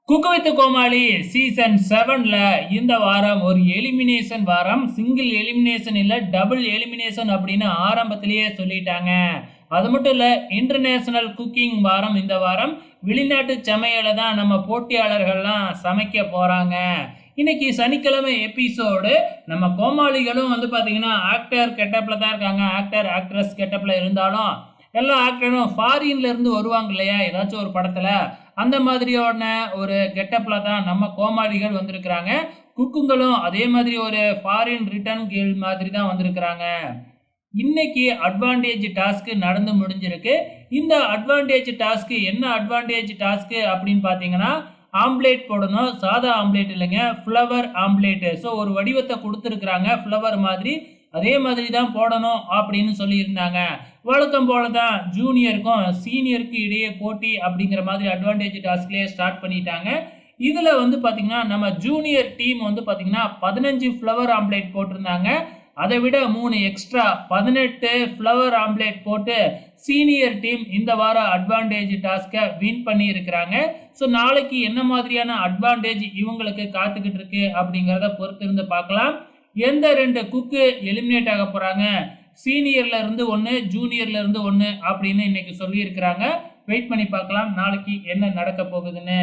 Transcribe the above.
Cook with Comali season 7ல இந்த வாரம் ஒரு எலிமினேஷன் வாரம். சிங்கிள் எலிமினேஷன் இல்ல, டபுள் எலிமினேஷன் அப்படின்னு ஆரம்பத்திலேயே சொல்லிட்டாங்க. அது மட்டும் இல்ல, இன்டர்நேஷனல் குக்கிங் வாரம் இந்த வாரம். வெளிநாட்டு சமையல தான் நம்ம போட்டியாளர்கள்லாம் சமைக்க போறாங்க. இன்னைக்கு சனிக்கிழமை எபிசோடு. நம்ம கோமாளிகளும் பார்த்தீங்கன்னா ஆக்டர் கெட்டப்ல தான் இருக்காங்க. ஆக்டர் ஆக்ட்ரஸ் கெட்டப்ல இருந்தாலும் எல்லா ஆக்டரும் ஃபாரின்ல இருந்து வருவாங்க இல்லையா, ஏதாச்சும் ஒரு படத்துல அந்த மாதிரியான ஒரு கெட்டப்ல தான் நம்ம கோமாளிகள் வந்திருக்கிறாங்க. குக்குங்களும் அதே மாதிரி ஒரு ஃபாரின் ரிட்டர்ன் கேர்ள் மாதிரி தான் வந்திருக்கிறாங்க. இன்னைக்கு அட்வான்டேஜ் டாஸ்க் நடந்து முடிஞ்சிருக்கு. இந்த அட்வான்டேஜ் டாஸ்க் என்ன அட்வான்டேஜ் டாஸ்க் அப்படின்னு பார்த்தீங்கன்னா, ஆம்லேட் போடணும். சாதா ஆம்லேட் இல்லைங்க, ஃப்ளவர் ஆம்லேட். ஸோ ஒரு வடிவத்தை கொடுத்துருக்குறாங்க ஃப்ளவர் மாதிரி. அதே மாதிரி தான் போடணும் அப்படின்னு சொல்லியிருந்தாங்க. வழக்கம் போல தான் ஜூனியருக்கும் சீனியருக்கு இடையே போட்டி அப்படிங்கிற மாதிரி அட்வான்டேஜ் டாஸ்க்லேயே ஸ்டார்ட் பண்ணிட்டாங்க. இதில் பார்த்தீங்கன்னா நம்ம ஜூனியர் டீம் பார்த்தீங்கன்னா 15 ஃப்ளவர் ஆம்லேட் போட்டிருந்தாங்க. அதை விட 3 எக்ஸ்ட்ரா 18 ஃப்ளவர் ஆம்லேட் போட்டு சீனியர் டீம் இந்த வாரம் அட்வான்டேஜ் டாஸ்கை வின் பண்ணி இருக்கிறாங்க. ஸோ நாளைக்கு என்ன மாதிரியான அட்வான்டேஜ் இவங்களுக்கு காத்துக்கிட்டு இருக்கு அப்படிங்கிறத பொறுத்திருந்து பார்க்கலாம். எந்த 2 குக்கு எலிமினேட் ஆக போறாங்க, சீனியர்ல இருந்து 1 ஜூனியர்ல இருந்து 1 அப்படின்னு இன்னைக்கு சொல்லி இருக்கிறாங்க. வெயிட் பண்ணி பார்க்கலாம் நாளைக்கு என்ன நடக்க போகுதுன்னு.